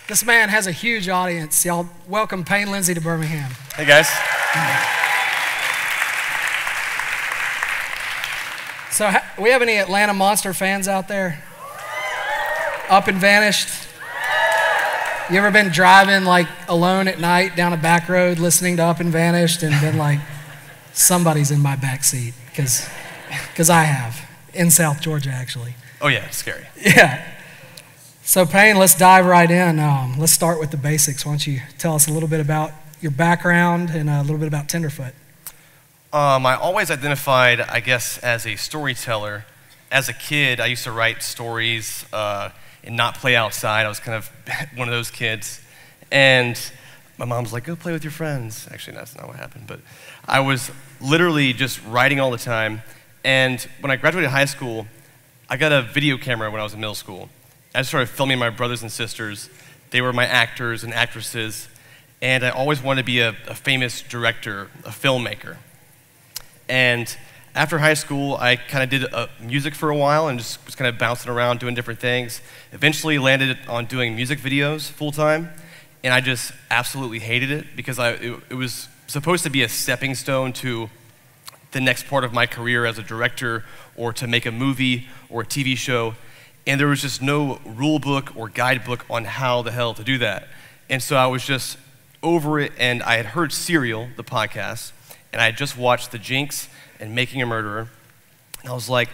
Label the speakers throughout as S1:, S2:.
S1: This man has a huge audience. Y'all welcome Payne Lindsey to Birmingham.
S2: Hey guys.
S1: So we have any Atlanta Monster fans out there? Up and vanished? You ever been driving like alone at night down a back road listening to Up and Vanished and been like, somebody's in my back seat? Because I have, in South Georgia actually.
S2: Oh yeah, it's scary.
S1: Yeah. So Payne, let's dive right in. Let's start with the basics. Why don't you tell us a little bit about your background and a little bit about Tenderfoot?
S2: I always identified, I guess, as a storyteller. As a kid, I used to write stories and not play outside. I was kind of one of those kids. And my mom's like, go play with your friends. Actually, that's not what happened. But I was literally just writing all the time. And when I graduated high school, I got a video camera when I was in middle school. I started filming my brothers and sisters. They were my actors and actresses. And I always wanted to be a famous director, a filmmaker. And after high school, I kind of did music for a while and just was kind of bouncing around doing different things. Eventually landed on doing music videos full time. And I just absolutely hated it because it was supposed to be a stepping stone to the next part of my career as a director or to make a movie or a TV show. And there was just no rule book or guidebook on how the hell to do that. And so I was just over it, and I had heard Serial, the podcast, and I had just watched The Jinx and Making a Murderer. And I was like,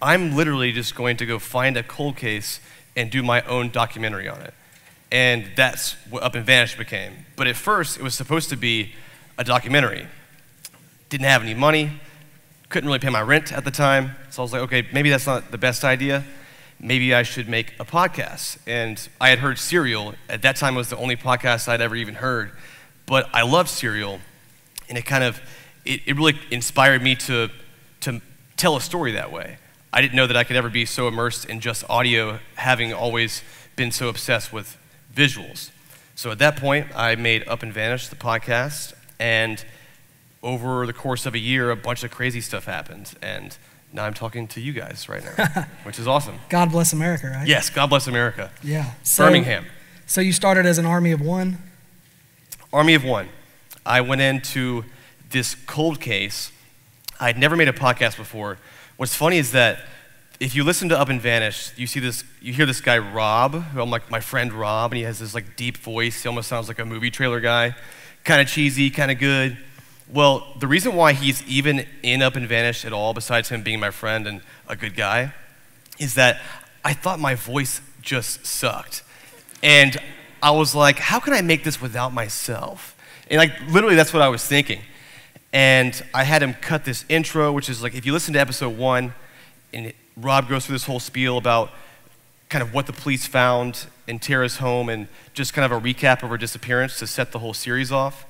S2: I'm literally just going to go find a cold case and do my own documentary on it. And that's what Up and Vanished became. But at first, it was supposed to be a documentary. Didn't have any money, couldn't really pay my rent at the time. So I was like, okay, maybe that's not the best idea. Maybe I should make a podcast. And I had heard Serial. At that time, it was the only podcast I'd ever even heard. But I loved Serial, and it really inspired me to tell a story that way. I didn't know that I could ever be so immersed in just audio, having always been so obsessed with visuals. So at that point, I made Up and Vanished, the podcast, and over the course of a year, a bunch of crazy stuff happened. And now I'm talking to you guys right now, which is awesome.
S1: God bless America, right?
S2: Yes, God bless America.
S1: Yeah.
S2: Birmingham.
S1: So you started as an army of one?
S2: Army of one. I went into this cold case. I'd never made a podcast before. What's funny is that if you listen to Up and Vanish, you hear this guy Rob, who I'm like my friend Rob, and he has this like deep voice. He almost sounds like a movie trailer guy, kind of cheesy, kind of good. Well, the reason why he's even in Up and Vanish at all, besides him being my friend and a good guy, is that I thought my voice just sucked. And I was like, how can I make this without myself? And like, literally that's what I was thinking. And I had him cut this intro, which is like, if you listen to episode 1, and Rob goes through this whole spiel about kind of what the police found in Tara's home and just kind of a recap of her disappearance to set the whole series off.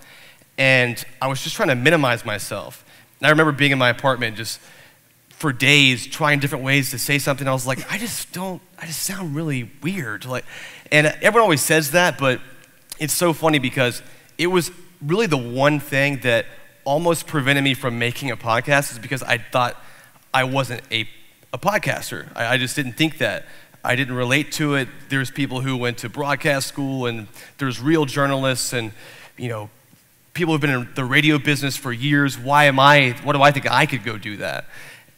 S2: And I was just trying to minimize myself. And I remember being in my apartment just for days trying different ways to say something. I was like, I just sound really weird. And everyone always says that, but it's so funny because it was really the one thing that almost prevented me from making a podcast is because I thought I wasn't a podcaster. I just didn't think that. I didn't relate to it. There's people who went to broadcast school, and there's real journalists and, people who've been in the radio business for years. What do I think I could go do that?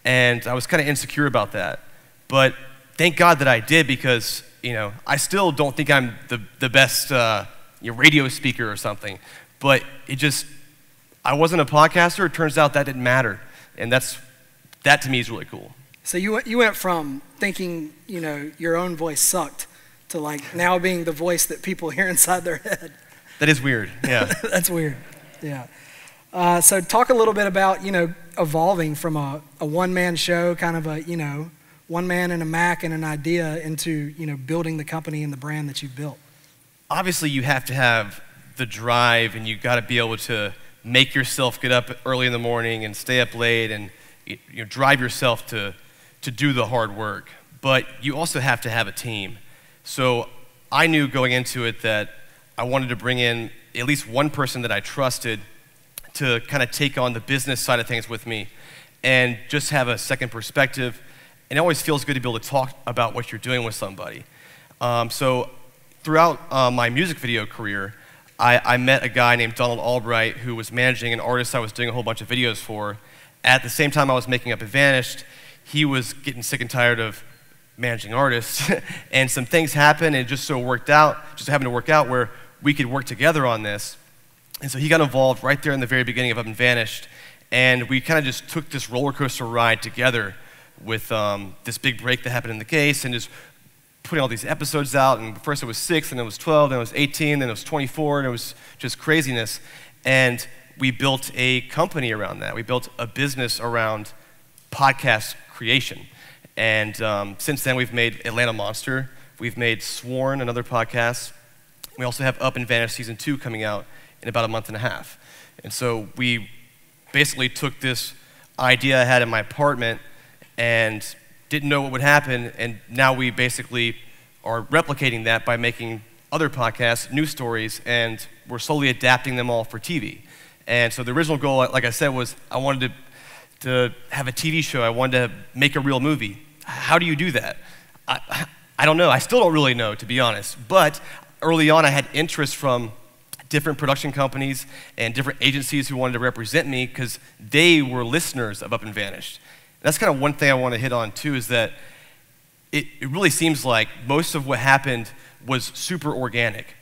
S2: And I was kind of insecure about that. But thank God that I did because, I still don't think I'm the best radio speaker or something. But I wasn't a podcaster. It turns out that didn't matter. And that to me is really cool.
S1: So you went from thinking, your own voice sucked to like now being the voice that people hear inside their head.
S2: That is weird, yeah.
S1: That's weird, yeah. So talk a little bit about, evolving from a one-man show, kind of a, one man and a Mac and an idea into, building the company and the brand that you've built. Obviously,
S2: you have to have the drive, and you got to be able to make yourself get up early in the morning and stay up late and drive yourself to do the hard work. But you also have to have a team. So I knew going into it that I wanted to bring in at least one person that I trusted to kind of take on the business side of things with me and just have a second perspective. And it always feels good to be able to talk about what you're doing with somebody. So throughout my music video career, I met a guy named Donald Albright who was managing an artist I was doing a whole bunch of videos for. At the same time I was making Up and Vanished, he was getting sick and tired of managing artists, and some things happened, and it just happened to work out where we could work together on this. And so he got involved right there in the very beginning of Up and Vanished, and we kind of just took this roller coaster ride together with this big break that happened in the case, and just putting all these episodes out. And first it was 6, then it was 12, then it was 18, then it was 24, and it was just craziness. And we built a company around that. We built a business around podcast creation. And since then, we've made Atlanta Monster. We've made Sworn, another podcast. We also have Up and Vanished Season 2 coming out in about a month and a half. And so we basically took this idea I had in my apartment and didn't know what would happen, and now we basically are replicating that by making other podcasts, new stories, and we're slowly adapting them all for TV. And so the original goal, like I said, was I wanted to have a TV show. I wanted to make a real movie. How do you do that? I don't know. I still don't really know, to be honest. But early on, I had interest from different production companies and different agencies who wanted to represent me because they were listeners of Up and Vanished. That's kind of one thing I want to hit on, too, is that it really seems like most of what happened was super organic.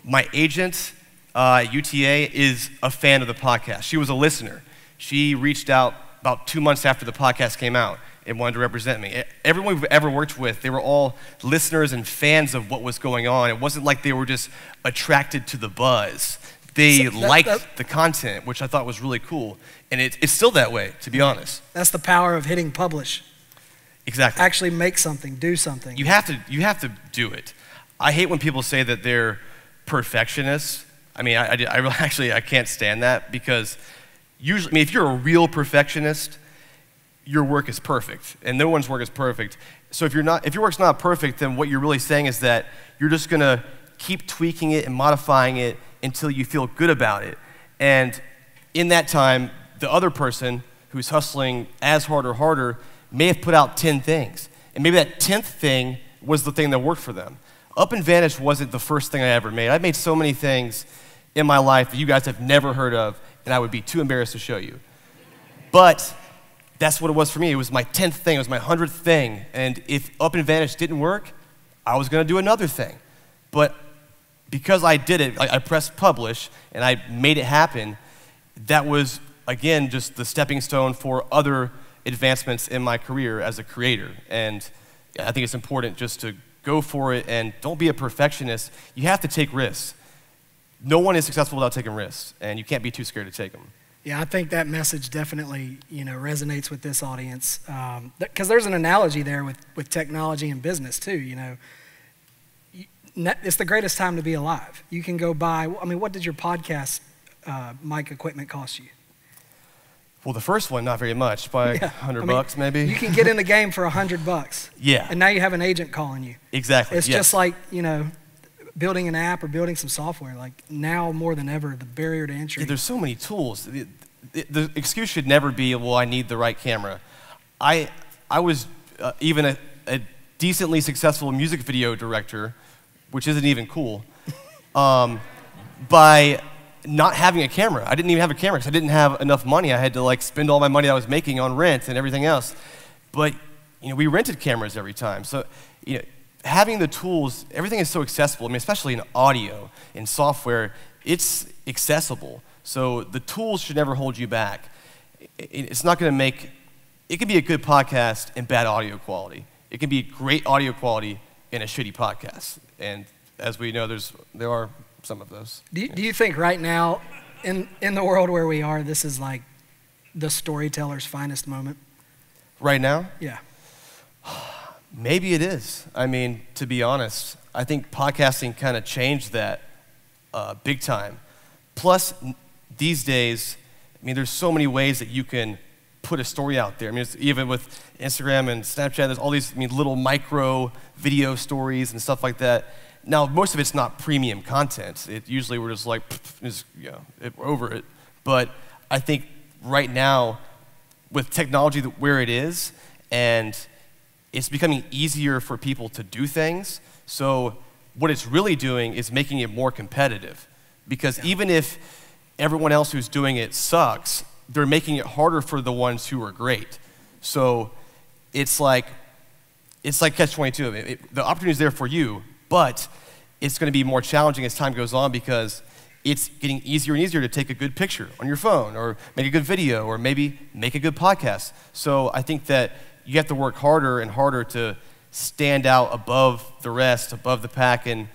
S2: My agent, UTA, is a fan of the podcast. She was a listener. She reached out about 2 months after the podcast came out and wanted to represent me. Everyone we've ever worked with, they were all listeners and fans of what was going on. It wasn't like they were just attracted to the buzz. They liked the content, which I thought was really cool. And it's still that way, to be honest.
S1: That's the power of hitting publish.
S2: Exactly.
S1: Actually make something, do something.
S2: You have to do it. I hate when people say that they're perfectionists. I mean, I can't stand that because usually, I mean, if you're a real perfectionist, your work is perfect, and no one's work is perfect. So if your work's not perfect, then what you're really saying is that you're just gonna keep tweaking it and modifying it until you feel good about it. And in that time, the other person who's hustling as hard or harder may have put out 10 things, and maybe that 10th thing was the thing that worked for them. Up and Vanished wasn't the first thing I ever made. I've made so many things in my life that you guys have never heard of, and I would be too embarrassed to show you. But that's what it was for me. It was my 10th thing. It was my 100th thing. And if Up and Vanished didn't work, I was going to do another thing. But because I did it, I pressed publish, and I made it happen, that was, again, just the stepping stone for other advancements in my career as a creator. And I think it's important just to go for it and don't be a perfectionist. You have to take risks. No one is successful without taking risks, and you can't be too scared to take them.
S1: Yeah, I think that message definitely, resonates with this audience. Because there's an analogy there with technology and business too. It's the greatest time to be alive. You can go buy. I mean, what did your podcast mic equipment cost you?
S2: Well, the first one, not very much, by $100 maybe.
S1: You can get in the game for $100.
S2: Yeah.
S1: And now you have an agent calling you.
S2: Exactly.
S1: It's just like building an app or building some software. Like now more than ever, the barrier to entry.
S2: Yeah, there's so many tools. The excuse should never be, well, I need the right camera. I was even a decently successful music video director, which isn't even cool, by not having a camera. I didn't even have a camera because I didn't have enough money. I had to spend all my money I was making on rent and everything else. But we rented cameras every time. So having the tools, everything is so accessible. I mean, especially in audio, in software, it's accessible. So the tools should never hold you back. It's not going to make, it can be a good podcast and bad audio quality. It can be great audio quality in a shitty podcast. And as we know, there are some of those.
S1: Do you think right now, in the world where we are, this is like the storyteller's finest moment?
S2: Right now?
S1: Yeah.
S2: Maybe it is. I mean, to be honest, I think podcasting kind of changed that big time. Plus, these days, I mean, there's so many ways that you can put a story out there. I mean, even with Instagram and Snapchat, there's all these little micro video stories and stuff like that. Now, most of it's not premium content. Usually we're just like, we're over it. But I think right now, with technology where it is, and it's becoming easier for people to do things, so what it's really doing is making it more competitive. Because even if everyone else who's doing it sucks, they're making it harder for the ones who are great. So it's like catch-22. The opportunity is there for you, but it's going to be more challenging as time goes on because it's getting easier and easier to take a good picture on your phone or make a good video or maybe make a good podcast. So I think that you have to work harder and harder to stand out above the rest, above the pack, and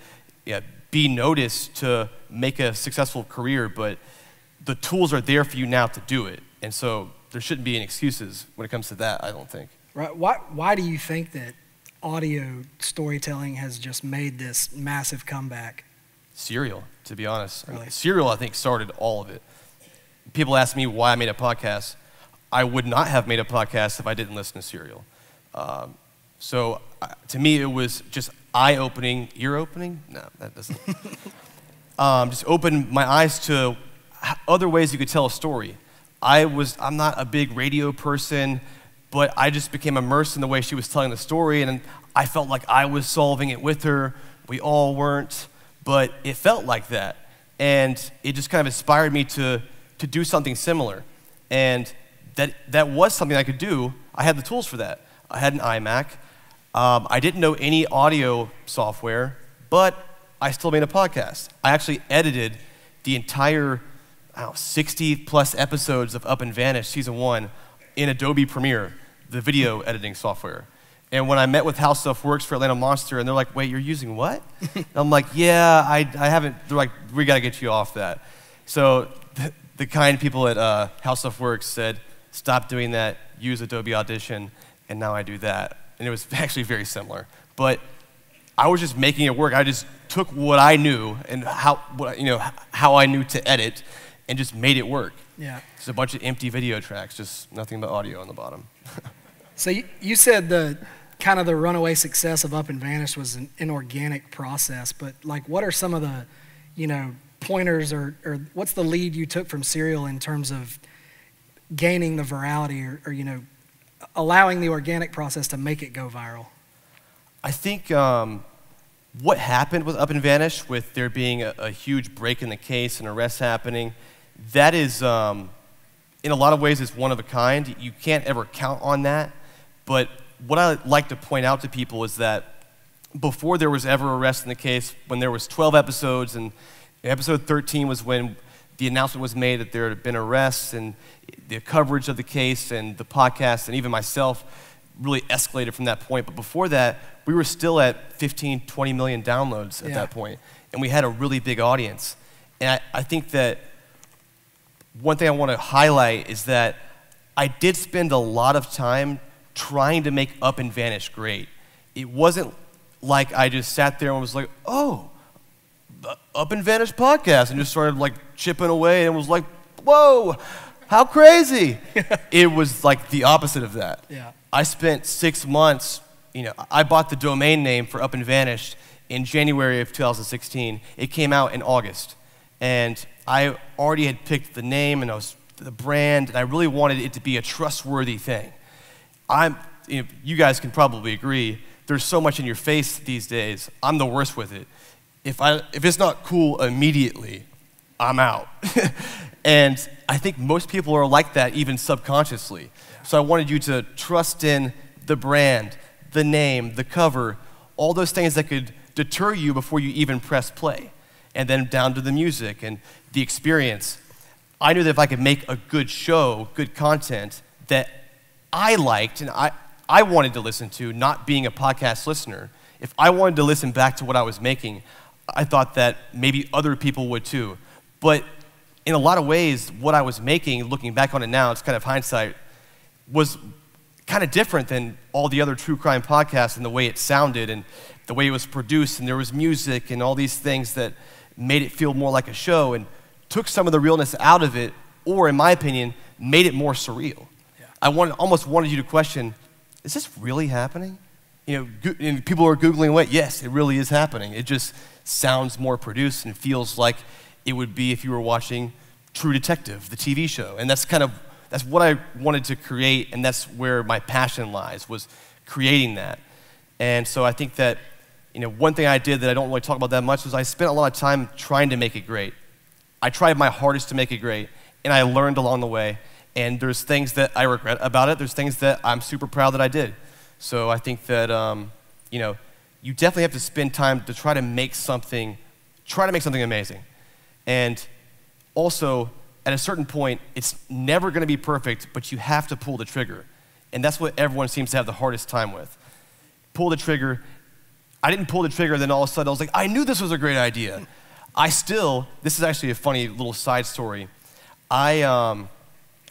S2: be noticed to make a successful career. But the tools are there for you now to do it. And so there shouldn't be any excuses when it comes to that, I don't think.
S1: Right. Why do you think that audio storytelling has just made this massive comeback?
S2: Serial, to be honest.
S1: Really?
S2: Serial, I think, started all of it. People ask me why I made a podcast. I would not have made a podcast if I didn't listen to Serial. So to me, it was just eye-opening, ear-opening? No, that doesn't. Just opened my eyes to other ways you could tell a story. I'm not a big radio person, but I just became immersed in the way she was telling the story, and I felt like I was solving it with her. We all weren't, but it felt like that. And it just kind of inspired me to do something similar. And that was something I could do. I had the tools for that. I had an iMac. I didn't know any audio software, but I still made a podcast. I actually edited the entire 60-plus episodes of Up and Vanished Season 1 in Adobe Premiere, the video editing software. And when I met with How Stuff Works for Atlanta Monster, and they're like, wait, you're using what? And I'm like, yeah, I haven't. They're like, we got to get you off that. So the kind people at How Stuff Works said, stop doing that, use Adobe Audition, and now I do that. And it was actually very similar. But I was just making it work. I just took what I knew and how I knew to edit and just made it work.
S1: Yeah.
S2: It's a bunch of empty video tracks, just nothing but audio on the bottom.
S1: So you said the runaway success of Up and Vanished was an organic process, but like what are some of the, pointers or what's the lead you took from Serial in terms of gaining the virality or allowing the organic process to make it go viral?
S2: I think what happened with Up and Vanished, with there being a huge break in the case and arrests happening, that is, in a lot of ways, is one of a kind. You can't ever count on that. But what I like to point out to people is that before there was ever arrest in the case, when there was 12 episodes, and episode 13 was when the announcement was made that there had been arrests, and the coverage of the case and the podcast and even myself really escalated from that point. But before that, we were still at 15, 20 million downloads at that point, and we had a really big audience. And I think that one thing I want to highlight is that I did spend a lot of time trying to make Up and Vanish great. It wasn't like I just sat there and was like, oh, the Up and Vanish podcast, and just started like chipping away and was like, whoa, how crazy. It was like the opposite of that.
S1: Yeah.
S2: I spent 6 months, I bought the domain name for Up and Vanished in January of 2016. It came out in August. And I already had picked the name and the brand, and I really wanted it to be a trustworthy thing. You guys can probably agree, there's so much in your face these days. I'm the worst with it. If it's not cool immediately, I'm out. And I think most people are like that, even subconsciously. Yeah. So I wanted you to trust in the brand, the name, the cover, all those things that could deter you before you even press play. And then down to the music and the experience. I knew that if I could make a good show, good content that I liked and I wanted to listen to, not being a podcast listener, if I wanted to listen back to what I was making, I thought that maybe other people would too. But in a lot of ways, what I was making, looking back on it now, it's kind of hindsight, was kind of different than all the other true crime podcasts and the way it sounded and the way it was produced, and there was music and all these things that made it feel more like a show and took some of the realness out of it, or in my opinion, made it more surreal. Yeah. I almost wanted you to question, is this really happening? And people are Googling away, yes, it really is happening. It just sounds more produced and feels like it would be if you were watching True Detective, the TV show. And that's what I wanted to create, and that's where my passion lies, was creating that. And so I think that one thing I did that I don't really talk about that much was I spent a lot of time trying to make it great. I tried my hardest to make it great, and I learned along the way. And there's things that I regret about it. There's things that I'm super proud that I did. So I think that, you definitely have to spend time to try to make something amazing. And also, at a certain point, it's never going to be perfect, but you have to pull the trigger. And that's what everyone seems to have the hardest time with. Pull the trigger. I didn't pull the trigger, then all of a sudden I was like, I knew this was a great idea. This is actually a funny little side story. I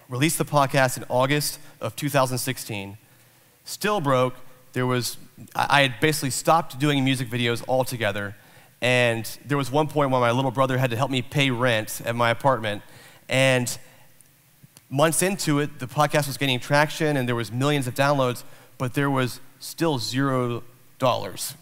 S2: released the podcast in August of 2016. Still broke. I had basically stopped doing music videos altogether. And there was one point when my little brother had to help me pay rent at my apartment. And months into it, the podcast was gaining traction and there was millions of downloads, but there was still $0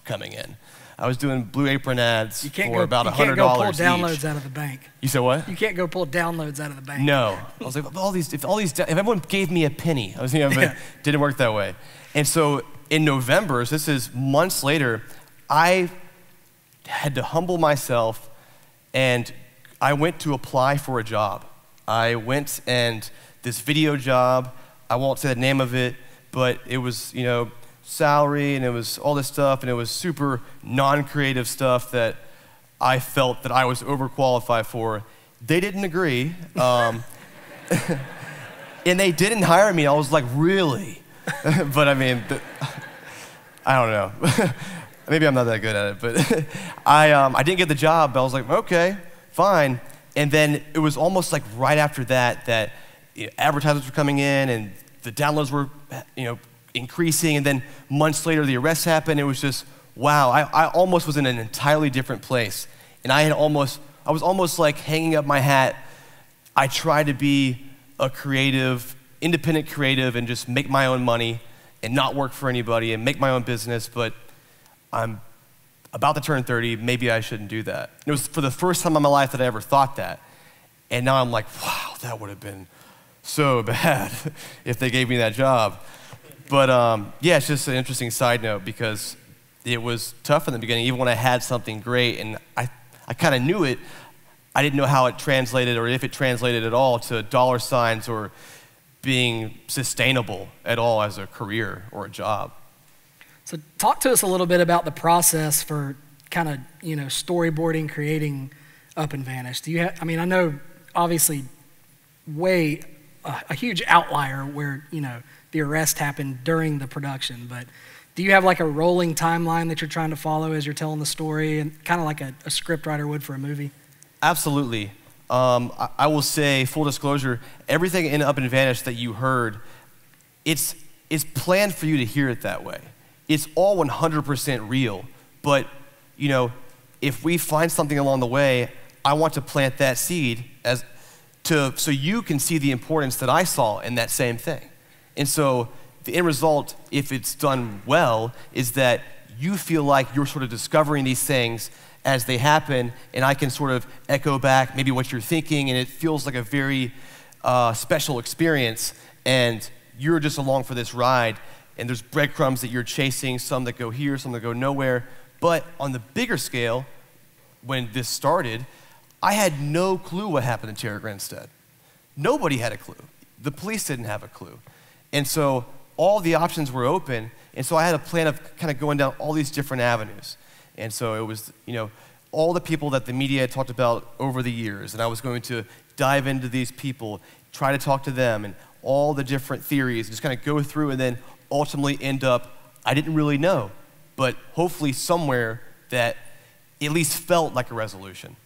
S2: coming in. I was doing Blue Apron ads for about $100 each.
S1: You can't go pull downloads out of the bank.
S2: You said what?
S1: You can't go pull downloads out of the bank.
S2: No. I was like, if everyone gave me a penny, but it didn't work that way. And so in November, so this is months later, I had to humble myself and I went to apply for a job. I went and this video job, I won't say the name of it, but it was, salary and it was all this stuff and it was super non-creative stuff that I felt that I was overqualified for. They didn't agree. And they didn't hire me. I was like, really? But I mean, I don't know. Maybe I'm not that good at it, but I didn't get the job, but I was like, okay, fine. And then it was almost like right after that advertisements were coming in and the downloads were, increasing, and then months later the arrest happened. It was just, wow, I almost was in an entirely different place. And I was almost like hanging up my hat. I tried to be a creative, independent creative and just make my own money and not work for anybody and make my own business, but I'm about to turn 30, maybe I shouldn't do that. It was for the first time in my life that I ever thought that. And now I'm like, wow, that would have been so bad if they gave me that job. But it's just an interesting side note because it was tough in the beginning, even when I had something great and I kind of knew it. I didn't know how it translated or if it translated at all to dollar signs or being sustainable at all as a career or a job.
S1: So talk to us a little bit about the process for kind of, storyboarding, creating Up and Vanished. Do you have, I know obviously a huge outlier where, the arrest happened during the production, but do you have like a rolling timeline that you're trying to follow as you're telling the story and kind of like a scriptwriter would for a movie?
S2: Absolutely. I will say, full disclosure, everything in Up and Vanished that you heard, it's planned for you to hear it that way. It's all 100% real, but if we find something along the way, I want to plant that seed so you can see the importance that I saw in that same thing. And so the end result, if it's done well, is that you feel like you're sort of discovering these things as they happen, and I can sort of echo back maybe what you're thinking, and it feels like a very special experience, and you're just along for this ride, and there's breadcrumbs that you're chasing, some that go here, some that go nowhere. But on the bigger scale, when this started, I had no clue what happened to Tara Grinstead. Nobody had a clue. The police didn't have a clue. And so all the options were open, and so I had a plan of kind of going down all these different avenues. And so it was, all the people that the media had talked about over the years, and I was going to dive into these people, try to talk to them, and all the different theories, just kind of go through and then ultimately end up, I didn't really know, but hopefully somewhere that at least felt like a resolution.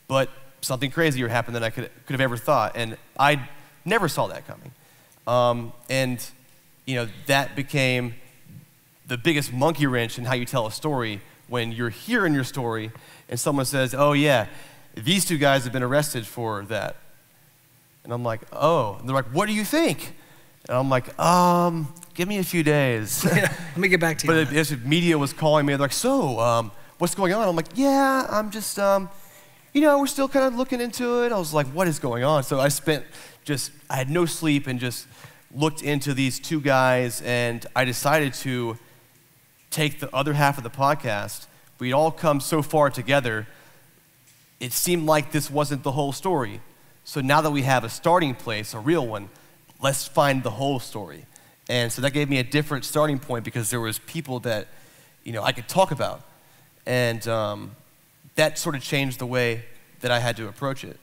S2: But something crazier happened than I could have ever thought, and I never saw that coming. That became the biggest monkey wrench in how you tell a story when you're hearing your story and someone says, oh yeah, these two guys have been arrested for that. And I'm like, oh. And they're like, what do you think? And I'm like, give me a few days.
S1: Let me get back to you.
S2: But the media was calling me, they're like, so, what's going on? I'm like, yeah, I'm just, we're still kind of looking into it. I was like, what is going on? So I had no sleep and just looked into these two guys, and I decided to take the other half of the podcast we'd all come so far together, it seemed like this wasn't the whole story. So now that we have a starting place, a real one, let's find the whole story. And so that gave me a different starting point because there was people that, I could talk about. And that sort of changed the way that I had to approach it.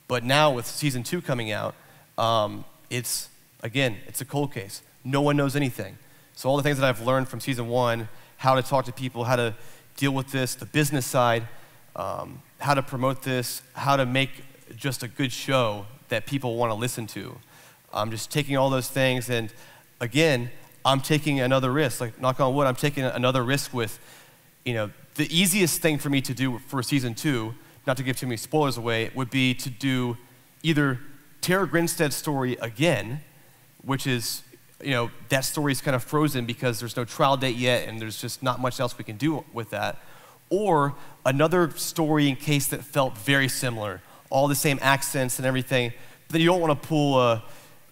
S2: But now with season 2 coming out, it's a cold case. No one knows anything. So all the things that I've learned from season 1, how to talk to people, how to deal with this, the business side, how to promote this, how to make just a good show that people want to listen to. I'm just taking all those things, and again, I'm taking another risk. Like, knock on wood, I'm taking another risk with, the easiest thing for me to do for season 2, not to give too many spoilers away, would be to do either Tara Grinstead's story again, which is, that story is kind of frozen because there's no trial date yet and there's just not much else we can do with that, or another story in case that felt very similar, all the same accents and everything. But then you don't want to pull a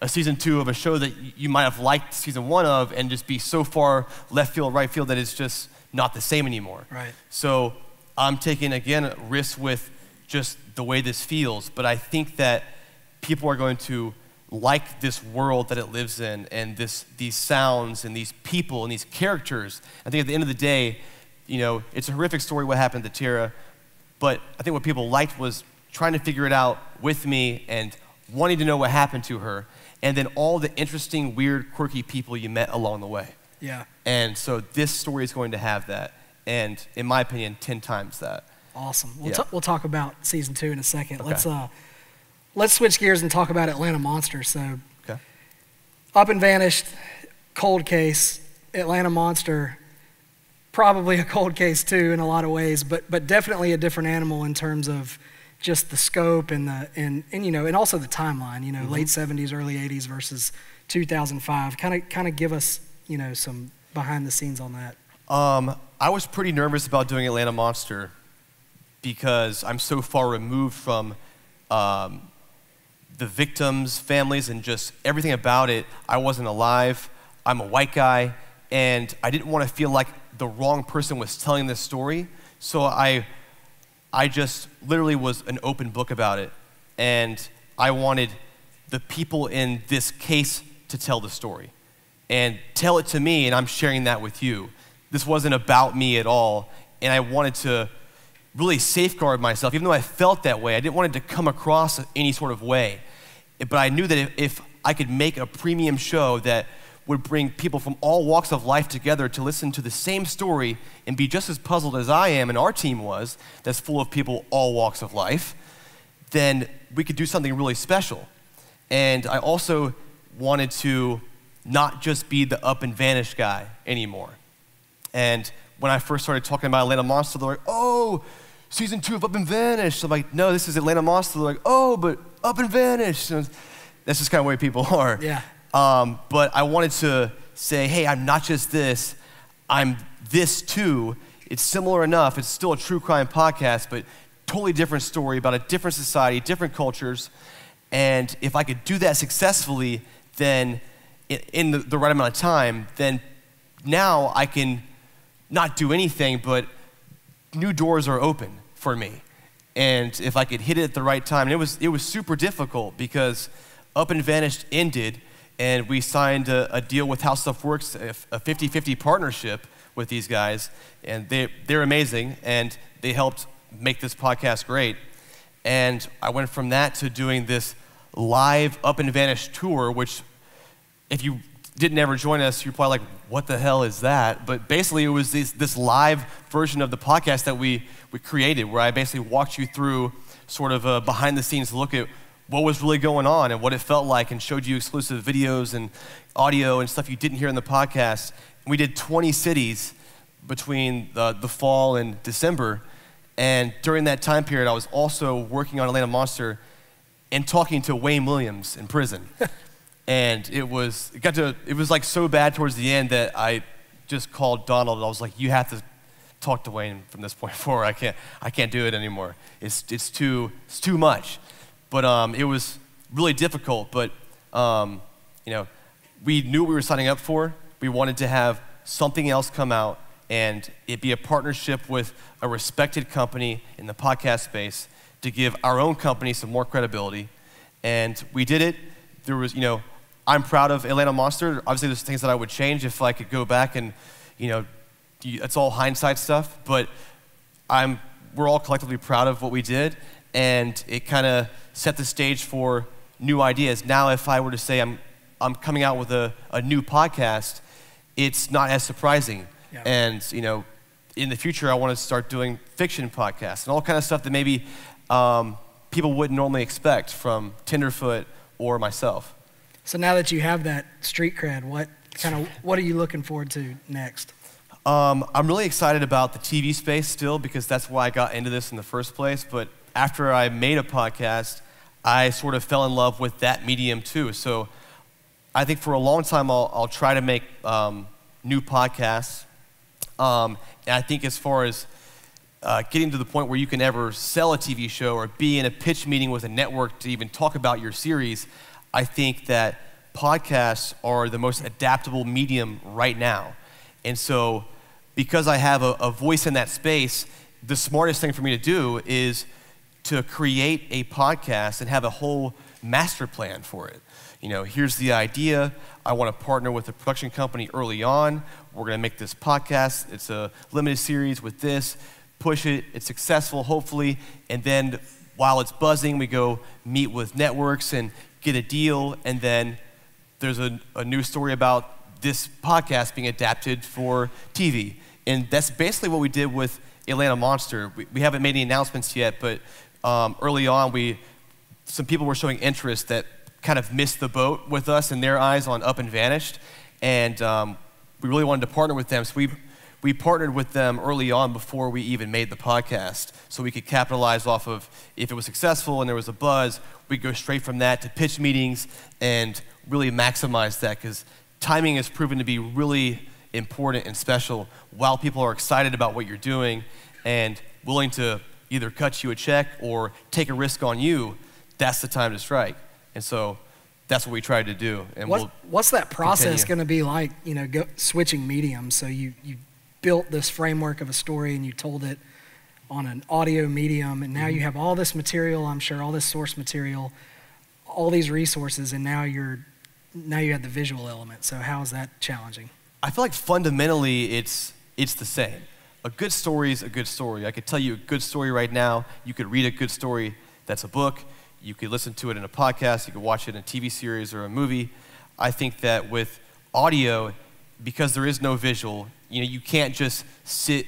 S2: season 2 of a show that you might have liked season 1 of and just be so far left field, right field that it's just not the same anymore.
S1: Right.
S2: So I'm taking, again, a risk with just the way this feels, but I think that people are going to like this world that it lives in and these sounds and these people and these characters. I think at the end of the day, it's a horrific story what happened to Tara, but I think what people liked was trying to figure it out with me and wanting to know what happened to her, and then all the interesting, weird, quirky people you met along the way.
S1: Yeah.
S2: And so this story is going to have that, and in my opinion, 10 times that.
S1: Awesome. We'll talk about season 2 in a second.
S2: Okay.
S1: Let's switch gears and talk about Atlanta Monster. So,
S2: okay.
S1: Up and Vanished, cold case, Atlanta Monster, probably a cold case too in a lot of ways, but definitely a different animal in terms of just the scope and also the timeline. Late 70s, early 80s versus 2005. Kind of give us some behind the scenes on that.
S2: I was pretty nervous about doing Atlanta Monster because I'm so far removed from the victims' families and just everything about it. I wasn't alive. I'm a white guy, and I didn't want to feel like the wrong person was telling this story. So I just literally was an open book about it, and I wanted the people in this case to tell the story and tell it to me, and I'm sharing that with you. This wasn't about me at all, and I wanted to really safeguard myself. Even though I felt that way, I didn't want it to come across any sort of way. But I knew that if I could make a premium show that would bring people from all walks of life together to listen to the same story and be just as puzzled as I am and our team was, that's full of people all walks of life, then we could do something really special. And I also wanted to not just be the up and vanish guy anymore. And when I first started talking about Atlanta Monster, they're like, oh, season 2 of Up and Vanished. I'm like, no, this is Atlanta Monster. They're like, oh, but Up and Vanished. And that's just kind of the way people are.
S1: Yeah.
S2: But I wanted to say, hey, I'm not just this, I'm this too. It's similar enough. It's still a true crime podcast, but totally different story about a different society, different cultures. And if I could do that successfully, then in the right amount of time, then now I can not do anything, but new doors are open for me. And if I could hit it at the right time, and it was super difficult because Up and Vanished ended, and we signed a deal with How Stuff Works, a 50-50 partnership with these guys, and they're amazing, and they helped make this podcast great. And I went from that to doing this live Up and Vanished tour, which if you didn't ever join us, you're probably like, what the hell is that? But basically it was this live version of the podcast that we created, where I basically walked you through sort of a behind the scenes look at what was really going on and what it felt like, and showed you exclusive videos and audio and stuff you didn't hear in the podcast. We did 20 cities between the fall and December, and during that time period I was also working on Atlanta Monster and talking to Wayne Williams in prison. And it was like so bad towards the end that I just called Donald and I was like, you have to talk to Wayne from this point forward. I can't do it anymore. It's too much. But it was really difficult, but we knew what we were signing up for. We wanted to have something else come out, and it be a partnership with a respected company in the podcast space to give our own company some more credibility. And we did it. There was, I'm proud of Atlanta Monster. Obviously, there's things that I would change if I could go back and, it's all hindsight stuff, but we're all collectively proud of what we did, and it kind of set the stage for new ideas. Now, if I were to say I'm coming out with a new podcast, it's not as surprising. Yeah. And, in the future, I want to start doing fiction podcasts and all kind of stuff that maybe people wouldn't normally expect from Tenderfoot or myself.
S1: So now that you have that street cred, what are you looking forward to next?
S2: I'm really excited about the TV space still, because that's why I got into this in the first place. But after I made a podcast, I sort of fell in love with that medium too. So I think for a long time I'll try to make new podcasts. And I think as far as getting to the point where you can ever sell a TV show or be in a pitch meeting with a network to even talk about your series, I think that podcasts are the most adaptable medium right now. And so because I have a voice in that space, the smartest thing for me to do is to create a podcast and have a whole master plan for it. Here's the idea. I want to partner with a production company early on. We're going to make this podcast. It's a limited series with this. Push it. It's successful, hopefully. And then while it's buzzing, we go meet with networks and get a deal. And then there's a new story about this podcast being adapted for TV. And that's basically what we did with Atlanta Monster. We haven't made any announcements yet, but early on, some people were showing interest that kind of missed the boat with us in their eyes on Up and Vanished. And we really wanted to partner with them. So we partnered with them early on before we even made the podcast, so we could capitalize off of, if it was successful and there was a buzz, we'd go straight from that to pitch meetings and really maximize that, because timing has proven to be really important and special. While people are excited about what you're doing and willing to either cut you a check or take a risk on you, that's the time to strike. And so that's what we tried to do. And
S1: what's that process going to be like, switching mediums? So you built this framework of a story and you told it on an audio medium, and now you have all this material, I'm sure, all this source material, all these resources, and now you have the visual element. So how is that challenging?
S2: I feel like fundamentally it's the same. A good story is a good story. I could tell you a good story right now. You could read a good story that's a book. You could listen to it in a podcast. You could watch it in a TV series or a movie. I think that with audio, because there is no visual, you can't just sit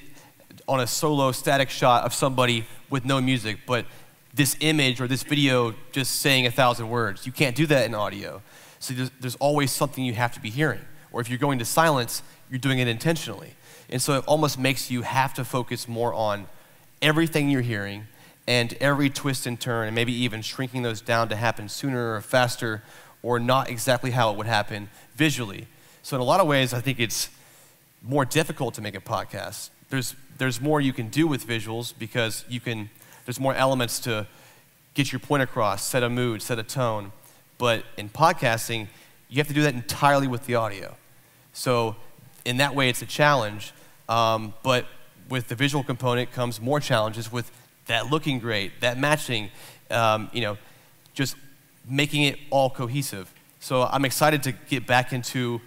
S2: on a solo static shot of somebody with no music, but this image or this video just saying 1,000 words. You can't do that in audio. So there's always something you have to be hearing. Or if you're going to silence, you're doing it intentionally. And so it almost makes you have to focus more on everything you're hearing and every twist and turn, and maybe even shrinking those down to happen sooner or faster, or not exactly how it would happen visually. So in a lot of ways, I think it's more difficult to make a podcast. There's more you can do with visuals, because there's more elements to get your point across, set a mood, set a tone. But in podcasting, you have to do that entirely with the audio. So in that way, it's a challenge. But with the visual component comes more challenges with that looking great, that matching, just making it all cohesive. So I'm excited to get back into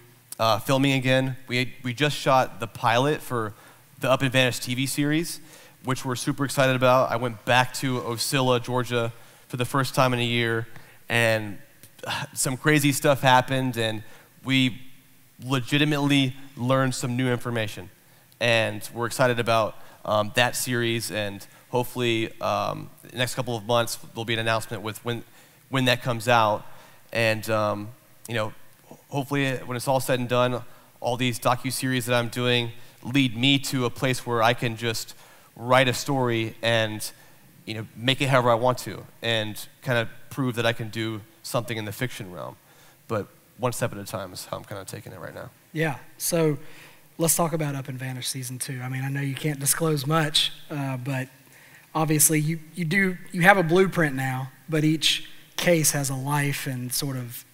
S2: filming again. We just shot the pilot for the Up and Vanished TV series, which we're super excited about. I went back to Osceola, Georgia for the first time in a year, and some crazy stuff happened, and we legitimately learned some new information. And we're excited about that series, and hopefully the next couple of months there'll be an announcement with when that comes out. And hopefully when it's all said and done, all these docuseries that I'm doing lead me to a place where I can just write a story and make it however I want to, and kind of prove that I can do something in the fiction realm. But one step at a time is how I'm kind of taking it right now.
S1: Yeah, so let's talk about Up and Vanished Season 2. I mean, I know you can't disclose much, but obviously you have a blueprint now, but each case has a life and sort of,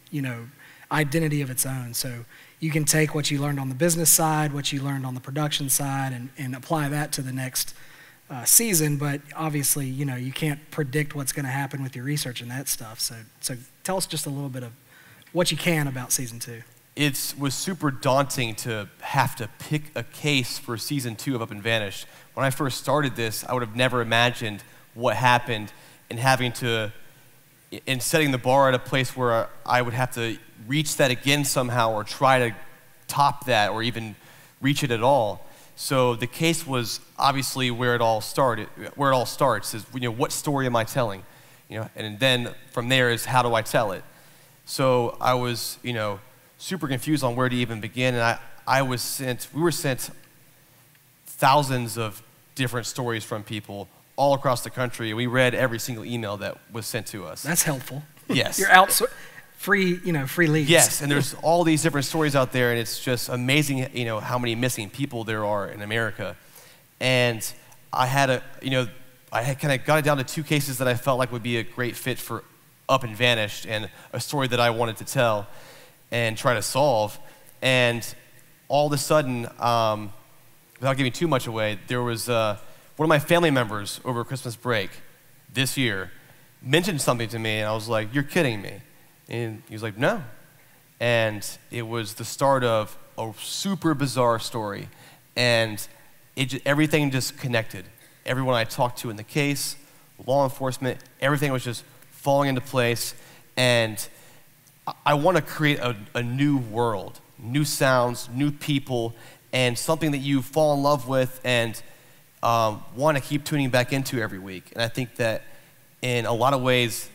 S1: identity of its own. So you can take what you learned on the business side, what you learned on the production side, and apply that to the next season. But obviously, you can't predict what's going to happen with your research and that stuff. So tell us just a little bit of what you can about season 2.
S2: It was super daunting to have to pick a case for season 2 of Up and Vanished. When I first started this, I would have never imagined what happened and setting the bar at a place where I would have to reach that again somehow, or try to top that, or even reach it at all. So the case was obviously where it all starts is, what story am I telling? And then from there is, how do I tell it? So I was, super confused on where to even begin, and we were sent thousands of different stories from people all across the country. We read every single email that was sent to us.
S1: That's helpful.
S2: Yes.
S1: You're out free leads.
S2: Yes, and there's all these different stories out there, and it's just amazing, how many missing people there are in America. And I had kind of got it down to 2 cases that I felt like would be a great fit for Up and Vanished, and a story that I wanted to tell and try to solve. And all of a sudden, without giving too much away, there was one of my family members over Christmas break this year mentioned something to me, and I was like, "You're kidding me." And he was like, "No." And it was the start of a super bizarre story, and everything just connected. Everyone I talked to in the case, law enforcement, everything was just falling into place. And I want to create a new world, new sounds, new people, and something that you fall in love with and want to keep tuning back into every week. And I think that in a lot of ways,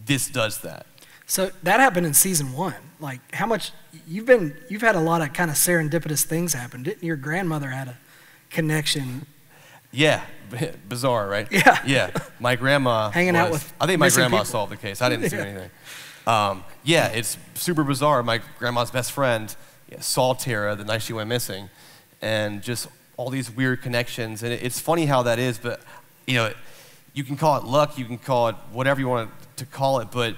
S2: this does that.
S1: So that happened in season 1. Like, how much you've had a lot of kind of serendipitous things happen. Didn't your grandmother had a connection?
S2: Yeah, bizarre, right?
S1: Yeah.
S2: Yeah, my grandma
S1: hanging out with
S2: I think my grandma
S1: people.
S2: solved the case. I didn't do anything. Yeah, it's super bizarre. My grandma's best friend saw Tara the night she went missing, and just all these weird connections. And it's funny how that is, but you can call it luck, you can call it whatever you want to call it, but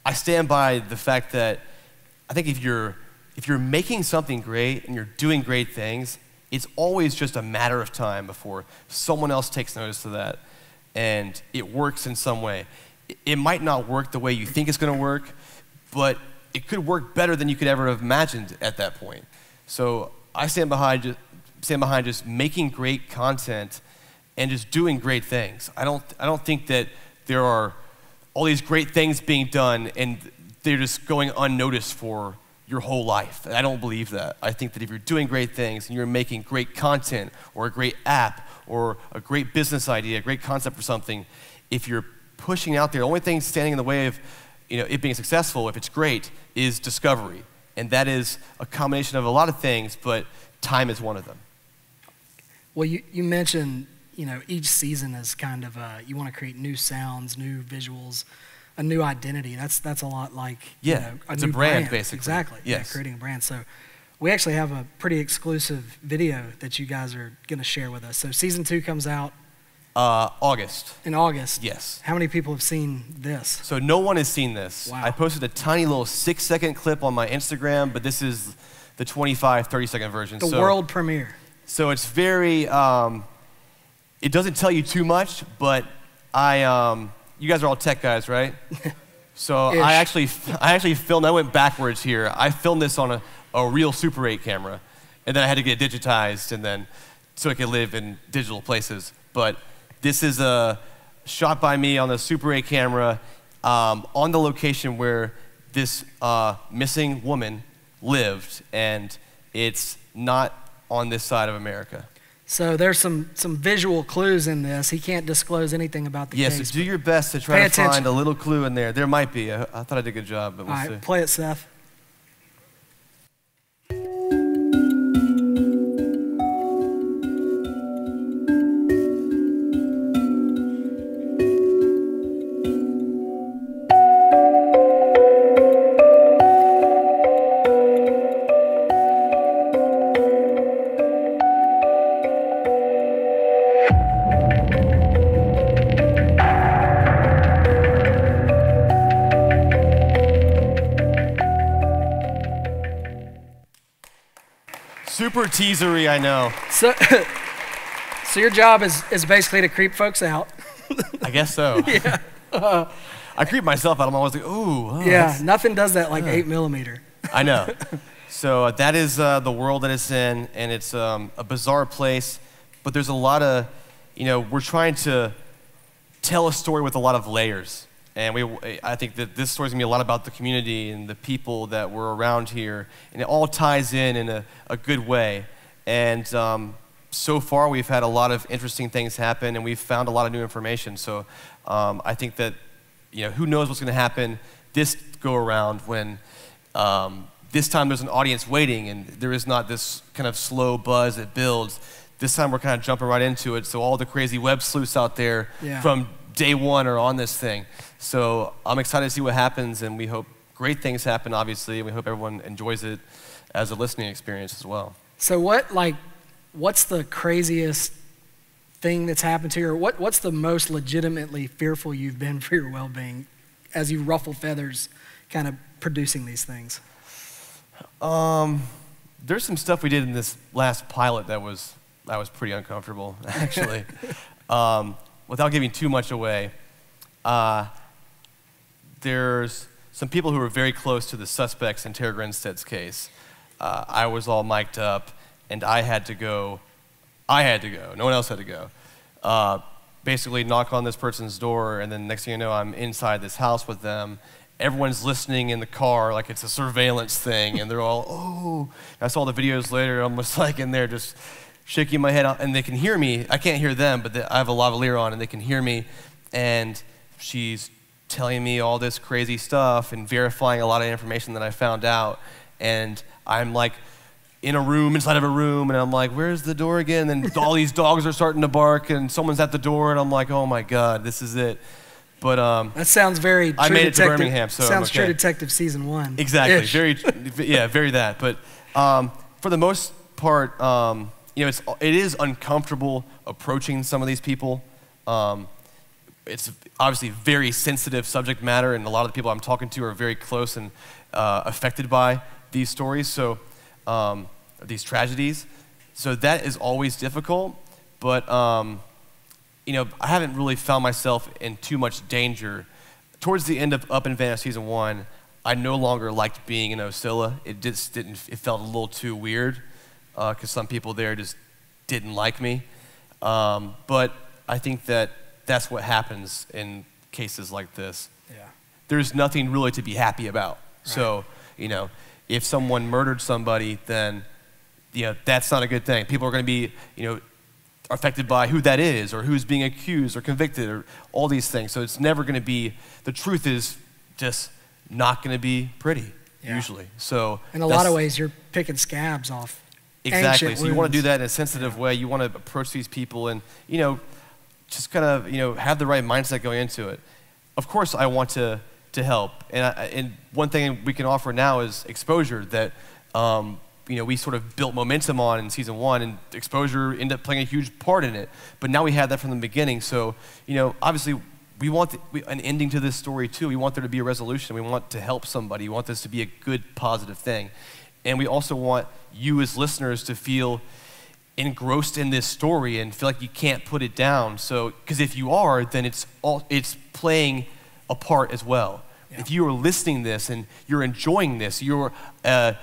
S2: I stand by the fact that I think if you're making something great and you're doing great things, it's always just a matter of time before someone else takes notice of that and it works in some way. It might not work the way you think it's going to work, but it could work better than you could ever have imagined at that point. So I stand behind just making great content and just doing great things. I don't think that there are all these great things being done and they're just going unnoticed for your whole life. I don't believe that. I think that if you're doing great things and you're making great content or a great app or a great business idea, a great concept for something, if you're pushing out there, the only thing standing in the way of it being successful, if it's great, is discovery. And that is a combination of a lot of things, but time is one of them.
S1: Well, you mentioned, each season is kind of you want to create new sounds, new visuals, a new identity. That's a lot like
S2: it's a brand basically.
S1: Exactly.
S2: Yes.
S1: Yeah, creating a brand. So we actually have a pretty exclusive video that you guys are going to share with us. So season 2 comes out
S2: August.
S1: In August.
S2: Yes.
S1: How many people have seen this?
S2: So no one has seen this.
S1: Wow.
S2: I posted a tiny little 6-second clip on my Instagram, but this is the 25, 30-second version.
S1: The world premiere.
S2: So it's very, it doesn't tell you too much, but you guys are all tech guys, right? So I actually filmed, I went backwards here. I filmed this on a real Super 8 camera, and then I had to get it digitized, and then so it could live in digital places. But this is a shot by me on the Super 8 camera on the location where this missing woman lived, and it's not on this side of America.
S1: So there's some visual clues in this. He can't disclose anything about the case.
S2: Yes, so do your best to try to find a little clue in there. There might be. I thought I did a good job, but we'll see.
S1: All right, play it, Seth.
S2: Super teasery, I know.
S1: So, so your job is basically to creep folks out.
S2: I guess so.
S1: Yeah.
S2: I creep myself out. I'm always like, ooh. Oh,
S1: yeah, nothing does that like 8mm.
S2: I know. So that is the world that it's in, and it's a bizarre place, but there's a lot of, we're trying to tell a story with a lot of layers. And I think that this story's gonna be a lot about the community and the people that were around here, and it all ties in a good way. And so far, we've had a lot of interesting things happen, and we've found a lot of new information. So I think that, who knows what's gonna happen this go around when this time there's an audience waiting, and there is not this kind of slow buzz that builds. This time we're kind of jumping right into it, so all the crazy web sleuths out there from day one are on this thing. So I'm excited to see what happens, and we hope great things happen, obviously, and we hope everyone enjoys it as a listening experience as well.
S1: So what's the craziest thing that's happened to you, or what's the most legitimately fearful you've been for your well-being as you ruffle feathers kind of producing these things?
S2: There's some stuff we did in this last pilot that was pretty uncomfortable, actually. Without giving too much away, there's some people who were very close to the suspects in Tara Grinstead's case. I was all mic'd up, and I had to go. No one else had to go. Basically knock on this person's door, and then next thing you know, I'm inside this house with them. Everyone's listening in the car like it's a surveillance thing, and they're all, oh. I saw the videos later, I'm just like in there just shaking my head, and they can hear me. I can't hear them, but I have a lavalier on, and they can hear me, and she's telling me all this crazy stuff and verifying a lot of information that I found out, and I'm like in a room, inside of a room, and I'm like, where's the door again? And all these dogs are starting to bark, and someone's at the door, and I'm like, oh my God, this is it. But
S1: that sounds very True
S2: I made
S1: Detective.
S2: It to Birmingham, so
S1: sounds
S2: okay.
S1: True Detective season 1.
S2: Exactly, very that. But for the most part, it is uncomfortable approaching some of these people. It's obviously very sensitive subject matter, and a lot of the people I'm talking to are very close and affected by these stories, so these tragedies. So that is always difficult, but I haven't really found myself in too much danger. Towards the end of Up and Vanish season 1, I no longer liked being in Osceola. It felt a little too weird, because some people there just didn't like me. But I think that that's what happens in cases like this.
S1: Yeah.
S2: There's nothing really to be happy about. Right. So, if someone murdered somebody, then, that's not a good thing. People are going to be, affected by who that is, or who's being accused or convicted, or all these things. So it's never going to be, the truth is just not going to be pretty, usually. So
S1: in a lot of ways, you're picking scabs off.
S2: Exactly. So you want to do that in a sensitive way. You want to approach these people and, just kind of, have the right mindset going into it. Of course, I want to help. And one thing we can offer now is exposure that, we sort of built momentum on in season 1, and exposure ended up playing a huge part in it. But now we had that from the beginning. So, obviously, we want an ending to this story too. We want there to be a resolution. We want to help somebody. We want this to be a good, positive thing. And we also want you as listeners to feel engrossed in this story and feel like you can't put it down. So, because if you are, then it's playing a part as well. Yeah. If you are listening to this and you're enjoying this, you're an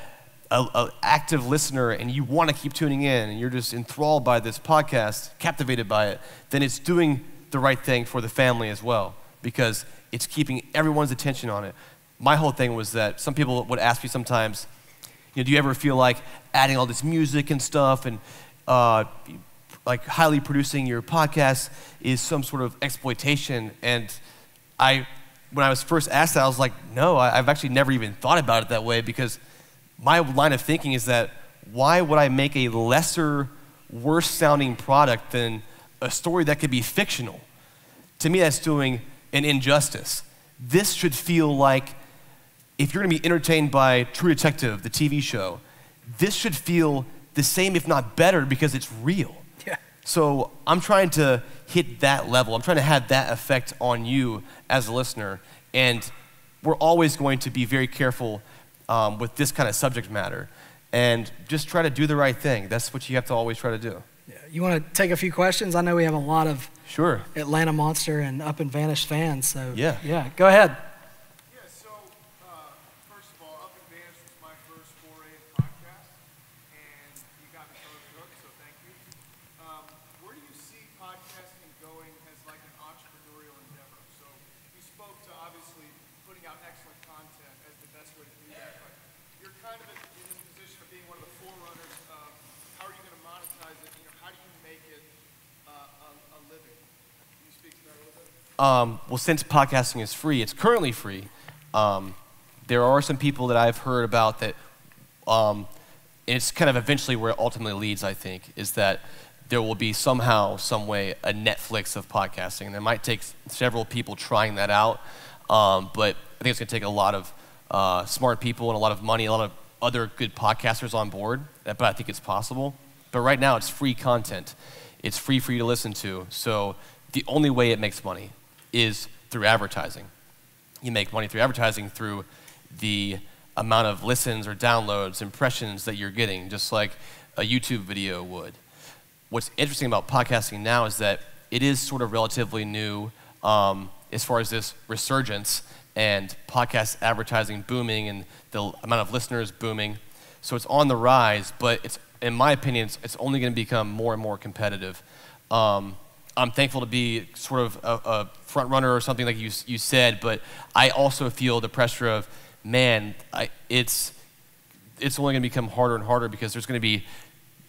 S2: active listener and you want to keep tuning in and you're just enthralled by this podcast, captivated by it, then it's doing the right thing for the family as well, because it's keeping everyone's attention on it. My whole thing was that some people would ask me sometimes, do you ever feel like adding all this music and stuff and like highly producing your podcast is some sort of exploitation? And when I was first asked that, I was like, no, I've actually never even thought about it that way, because my line of thinking is that why would I make a lesser, worse sounding product than a story that could be fictional? To me, that's doing an injustice. This should feel like, if you're gonna be entertained by True Detective, the TV show, this should feel the same, if not better, because it's real.
S1: Yeah.
S2: So I'm trying to hit that level. I'm trying to have that effect on you as a listener. And we're always going to be very careful with this kind of subject matter. and just try to do the right thing. That's what you have to always try to do.
S1: Yeah. You want to take a few questions? I know we have a lot of
S2: Sure.
S1: Atlanta Monster and Up and Vanished fans, so
S2: yeah,
S1: go ahead.
S3: Yeah, so first of all, Up and Vanished was my first foray in podcast, and you got me totally hooked, so thank you. Where do you see podcasting going as like an entrepreneurial endeavor? So you spoke to obviously putting out excellent content as the best way to do that, but you're kind of in the position of being one of the forerunners of how are you going to monetize it? You know, how do you make it a living? Can you speak to that a little bit?
S2: Well, since podcasting is free, it's currently free. There are some people that I've heard about that, it's kind of eventually where it ultimately leads, I think, is that there will be somehow, some way, a Netflix of podcasting. And it might take several people trying that out, but I think it's going to take a lot of smart people and a lot of money, a lot of other good podcasters on board, but I think it's possible. But right now, it's free content. It's free for you to listen to. So the only way it makes money is through advertising. You make money through advertising through the amount of listens or downloads, impressions that you're getting, just like a YouTube video would. What's interesting about podcasting now is that it is sort of relatively new as far as this resurgence and podcast advertising booming and the amount of listeners booming. So it's on the rise, but it's, in my opinion, it's only going to become more and more competitive. I'm thankful to be sort of a front runner or something like you said, but I also feel the pressure of, man, it's only going to become harder and harder because there's going to be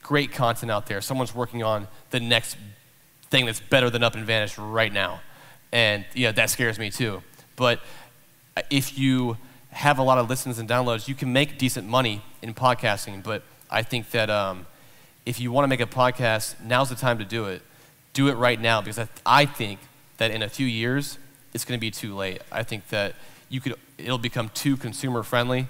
S2: great content out there. Someone's working on the next thing that's better than Up and Vanished right now. And yeah, that scares me too. But if you have a lot of listens and downloads, you can make decent money in podcasting. But I think that if you want to make a podcast, now's the time to do it. Do it right now, because I think that in a few years, it's going to be too late. I think that it'll become too consumer friendly,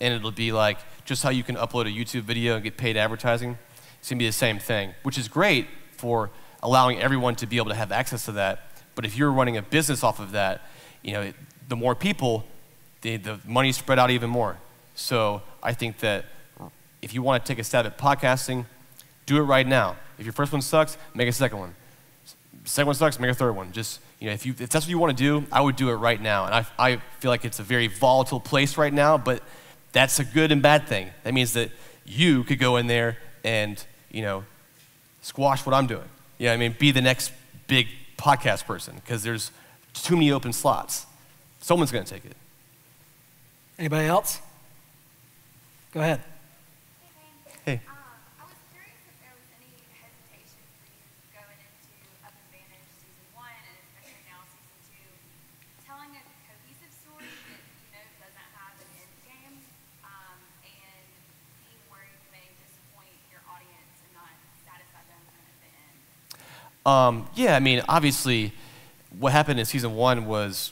S2: and it'll be like just how you can upload a YouTube video and get paid advertising. It's going to be the same thing, which is great for allowing everyone to be able to have access to that. But if you're running a business off of that, you know, the more people, the money's spread out even more. So I think that if you want to take a stab at podcasting, do it right now. If your first one sucks, make a second one. Second one sucks, make a third one. Just, you know, if that's what you want to do, I would do it right now. And I feel like it's a very volatile place right now, but that's a good and bad thing. That means that you could go in there and, you know, squash what I'm doing. Yeah, I mean, be the next big podcast person, because there's too many open slots. Someone's going to take it.
S1: Anybody else? Go ahead.
S2: Hey.
S4: I was curious if there was any hesitation for you going into Up and Vanished season 1 and especially now season 2, telling a cohesive story that you know doesn't have an end game, and being worried you may disappoint your audience and not satisfy them at the end.
S2: Yeah, I mean, obviously, what happened in season 1 was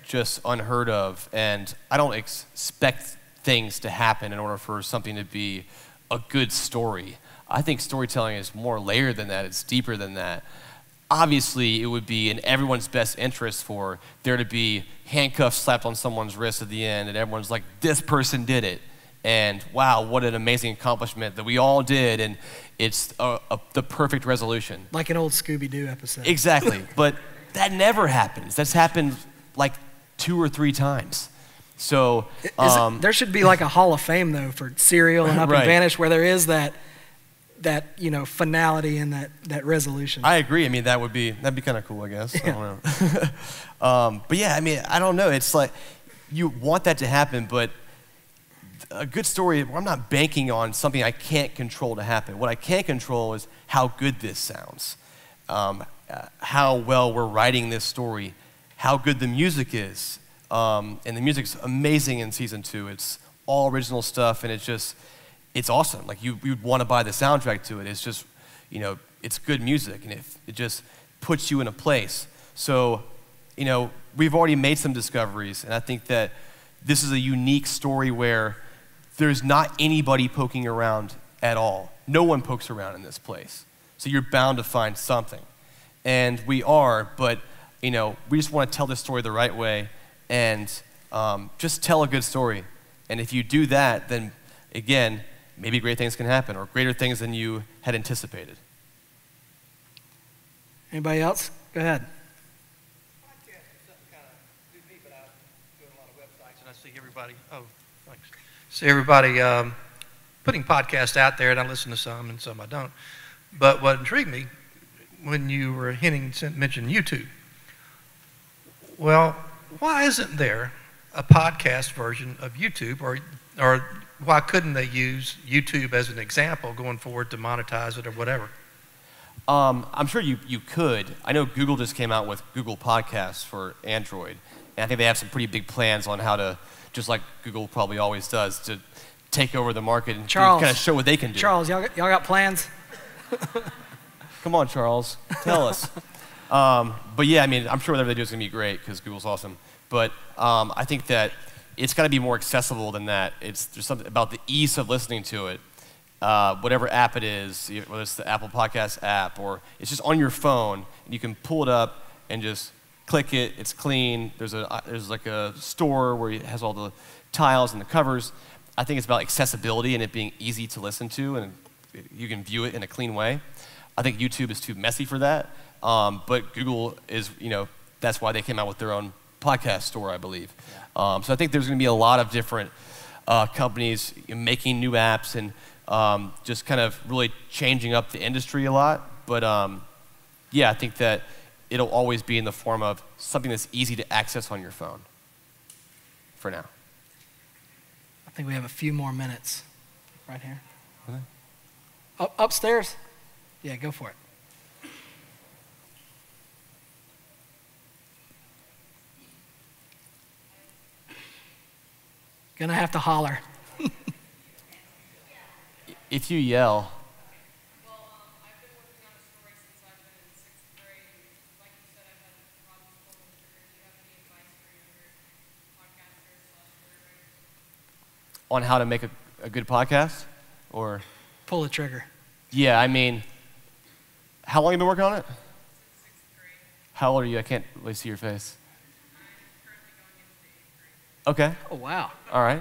S2: just unheard of, and I don't expect things to happen in order for something to be a good story. I think storytelling is more layered than that. It's deeper than that. Obviously, it would be in everyone's best interest for there to be handcuffs slapped on someone's wrist at the end, and everyone's like, this person did it. And wow, what an amazing accomplishment that we all did, and it's the perfect resolution.
S1: Like an old Scooby-Doo episode.
S2: Exactly, but that never happens. That's happened like 2 or 3 times. So
S1: there should be like a Hall of Fame though for Serial and Up
S2: Right.
S1: and Vanished, where there is that you know finality and that resolution.
S2: I agree. I mean, that'd be kind of cool, I guess. Yeah. I don't know. But yeah, I mean, I don't know. It's like you want that to happen, but a good story, I'm not banking on something I can't control to happen. What I can control is how good this sounds, how well we're writing this story, how good the music is. And the music's amazing in season 2. It's all original stuff, and it's awesome. Like you'd want to buy the soundtrack to it. It's just, you know, it's good music, and it just puts you in a place. So, you know, we've already made some discoveries, and I think that this is a unique story where there's not anybody poking around at all. No one pokes around in this place. So you're bound to find something. And we are, but, you know, we just want to tell this story the right way and just tell a good story. And if you do that, then, again, maybe great things can happen, or greater things than you had anticipated.
S1: Anybody else? Go ahead.
S5: Podcast is something kind of new to me, but I go to a lot of websites and I see everybody. Oh, thanks. See everybody putting podcasts out there, and I listen to some and some I don't. But what intrigued me when you were mentioned YouTube. Well, why isn't there a podcast version of YouTube, or why couldn't they use YouTube as an example going forward to monetize it or whatever?
S2: I'm sure you could. I know Google just came out with Google Podcasts for Android, and I think they have some pretty big plans on how to, just like Google probably always does, to take over the market and kind of show what they can do.
S1: Charles, y'all got plans?
S2: Come on, Charles, tell us. But yeah, I mean, I'm sure whatever they do is going to be great because Google's awesome. But I think that it's got to be more accessible than that. There's something about the ease of listening to it. Whatever app it is, whether it's the Apple Podcast app or it's just on your phone, and you can pull it up and just click it. It's clean. There's like a store where it has all the tiles and the covers. I think it's about accessibility and it being easy to listen to, and you can view it in a clean way. I think YouTube is too messy for that, but Google is, that's why they came out with their own podcast store, I believe. So I think there's going to be a lot of different companies making new apps and just kind of really changing up the industry a lot. But yeah, I think that it'll always be in the form of something that's easy to access on your phone for now.
S1: I think we have a few more minutes right here.
S2: Okay.
S1: Upstairs? Yeah, go for it. Gonna have to holler.
S2: If you yell.
S6: Well, I've been working on a story since I've been in 6th grade. Like you said, I've had problems pulling the trigger. Do you have any advice for younger podcasters/story writers?
S2: On how to make a good podcast? Or?
S1: Pull the trigger.
S2: Yeah, I mean, how long have you been working on it?
S6: Since 6th grade.
S2: How old are you? I can't really see your face.
S6: I'm currently going into 8th grade.
S2: Okay.
S1: Oh, wow.
S2: All right.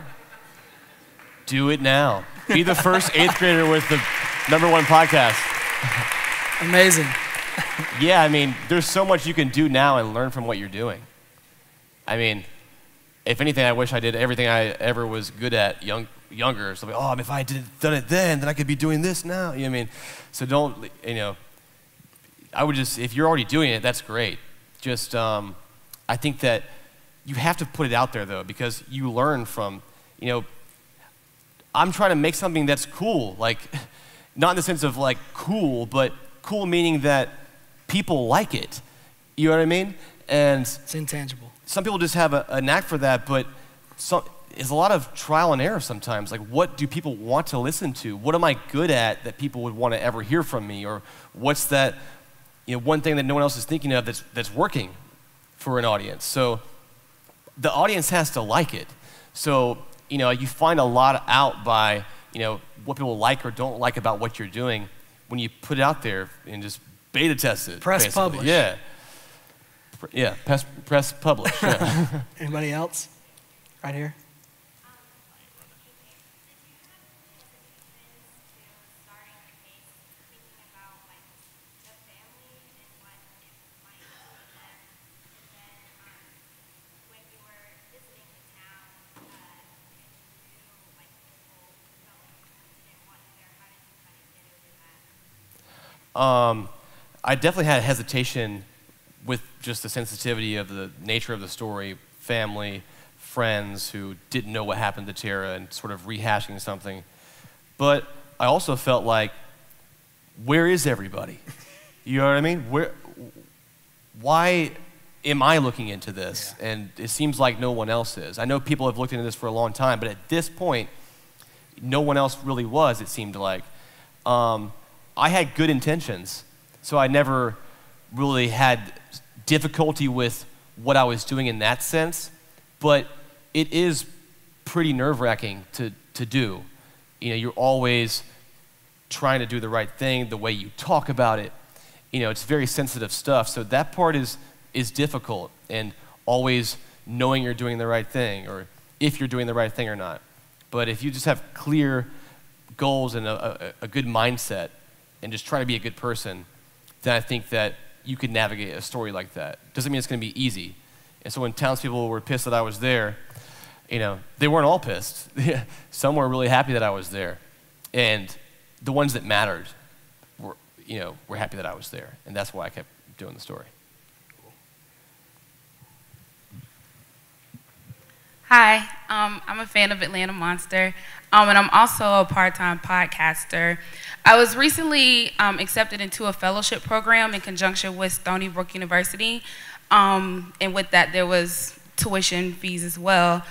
S2: Do it now. Be the first 8th grader with the #1 podcast.
S1: Amazing.
S2: Yeah, I mean, there's so much you can do now and learn from what you're doing. I mean, if anything, I wish I did everything I ever was good at younger. So, if I done it then I could be doing this now. You know what I mean? So don't, I would just, if you're already doing it, that's great. Just, I think that you have to put it out there, though, because you learn from, I'm trying to make something that's cool, like, not in the sense of like cool, but cool meaning that people like it. You know what I mean? And
S1: it's intangible.
S2: Some people just have a knack for that, but it's a lot of trial and error sometimes. Like, what do people want to listen to? What am I good at that people would want to ever hear from me? Or what's that, one thing that no one else is thinking of that's working for an audience? So the audience has to like it. So, you find a lot out by, what people like or don't like about what you're doing when you put it out there and just beta test it.
S1: Press
S2: basically.
S1: publish.
S2: Yeah. Yeah, press publish. Yeah.
S1: Anybody else? Right here.
S2: I definitely had hesitation with just the sensitivity of the nature of the story, family, friends who didn't know what happened to Tara and sort of rehashing something. But I also felt like, where is everybody? You know what I mean? Why am I looking into this? Yeah. And it seems like no one else is. I know people have looked into this for a long time, but at this point, no one else really was, it seemed like. I had good intentions, so I never really had difficulty with what I was doing in that sense, but it is pretty nerve-wracking to do. You're always trying to do the right thing, the way you talk about it. It's very sensitive stuff, so that part is difficult, and always knowing you're doing the right thing, or if you're doing the right thing or not. But if you just have clear goals and a good mindset and just try to be a good person, then I think that you could navigate a story like that. Doesn't mean it's going to be easy. And so when townspeople were pissed that I was there, they weren't all pissed. Some were really happy that I was there. And the ones that mattered were happy that I was there. And that's why I kept doing the story.
S7: Hi, I'm a fan of Atlanta Monster, and I'm also a part-time podcaster. I was recently accepted into a fellowship program in conjunction with Stony Brook University, and with that there was tuition fees as well.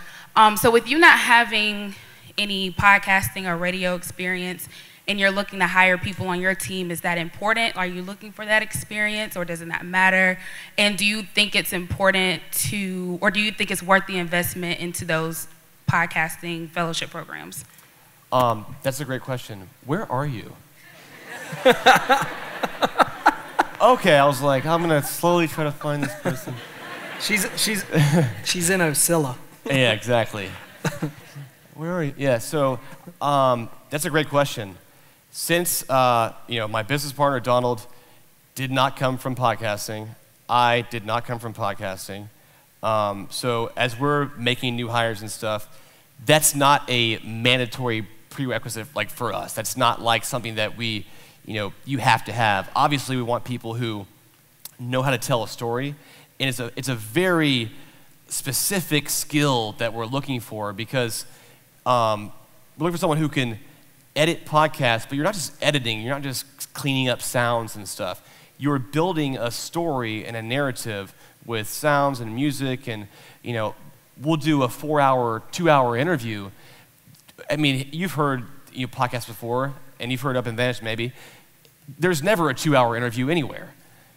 S7: So with you not having any podcasting or radio experience, and you're looking to hire people on your team, is that important? Are you looking for that experience, or does it not matter? And do you think it's important or do you think it's worth the investment into those podcasting fellowship programs?
S2: That's a great question. Where are you? Okay, I was like, I'm gonna slowly try to find this person.
S1: She's in Osceola.
S2: Yeah, exactly. Where are you? Yeah, so that's a great question. Since my business partner Donald did not come from podcasting, I did not come from podcasting. So as we're making new hires and stuff, that's not a mandatory prerequisite like for us. That's not like something that we, you have to have. Obviously, we want people who know how to tell a story, and it's a very specific skill that we're looking for because we're looking for someone who can edit podcasts, but you're not just editing, you're not just cleaning up sounds and stuff. You're building a story and a narrative with sounds and music, and we'll do a 4-hour, 2-hour interview. I mean, you've heard podcasts before, and you've heard Up and Vanished maybe. There's never a 2-hour interview anywhere.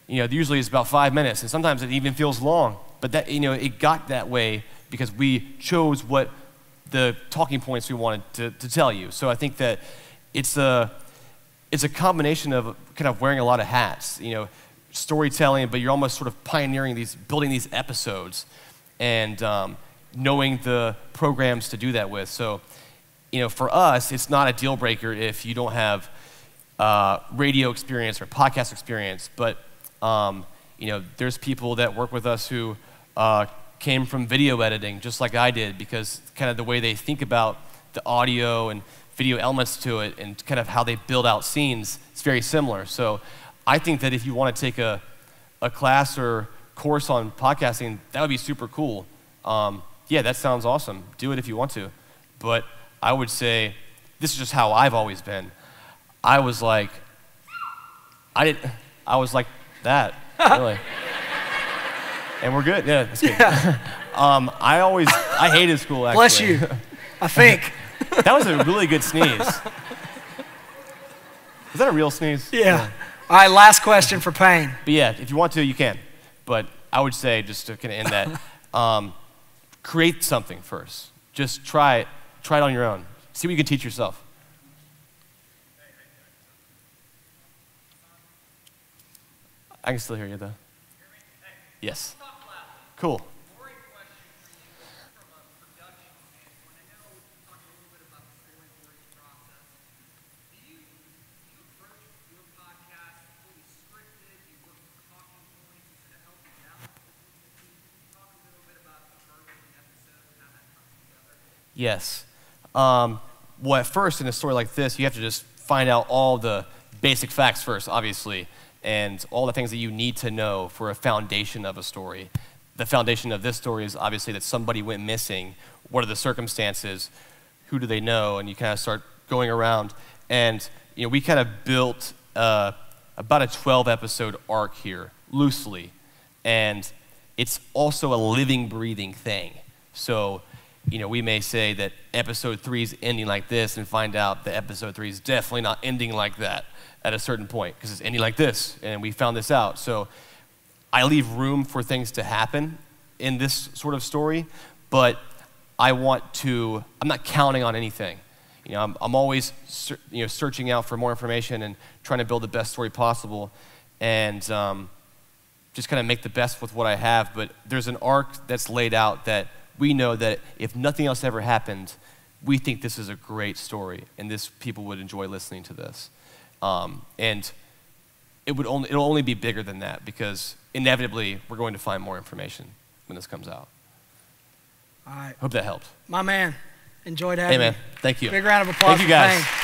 S2: Usually it's about 5 minutes, and sometimes it even feels long. But that it got that way because we chose what the talking points we wanted to tell you. So I think that it's a combination of kind of wearing a lot of hats, storytelling, but you're almost sort of pioneering building these episodes and knowing the programs to do that with. So, for us, it's not a deal breaker if you don't have radio experience or podcast experience, but there's people that work with us who came from video editing, just like I did, because kind of the way they think about the audio and video elements to it and kind of how they build out scenes, it's very similar. So I think that if you want to take a class or course on podcasting, that would be super cool. Yeah, that sounds awesome. Do it if you want to. But I would say, this is just how I've always been. I was like that, really. And we're good. Yeah, that's good. Yeah. I hated school, actually.
S1: Bless you, I think.
S2: That was a really good sneeze. Was that a real sneeze?
S1: Yeah. All right, last question for Payne.
S2: But yeah, if you want to, you can. But I would say, just to kind of end that, create something first. Just try it on your own. See what you can teach yourself. I can still hear you, though. Yes. Cool. Yes. Well, at first, in a story like this, you have to just find out all the basic facts first, obviously, and all the things that you need to know for a foundation of a story. The foundation of this story is obviously that somebody went missing. What are the circumstances? Who do they know? And you kind of start going around. And we kind of built about a 12-episode arc here, loosely. And it's also a living, breathing thing. So we may say that episode 3 is ending like this and find out that episode 3 is definitely not ending like that at a certain point because it's ending like this, and we found this out. So I leave room for things to happen in this sort of story, but I'm not counting on anything. I'm always searching out for more information and trying to build the best story possible and just kind of make the best with what I have. But there's an arc that's laid out that we know that if nothing else ever happened, we think this is a great story, and people would enjoy listening to this. And it'll only be bigger than that, because inevitably we're going to find more information when this comes out.
S1: All right.
S2: Hope that helps.
S1: My man, enjoyed having you.
S2: Hey, man. Thank you.
S1: Big round of applause
S2: Thank you,
S1: for
S2: guys.
S1: Payne.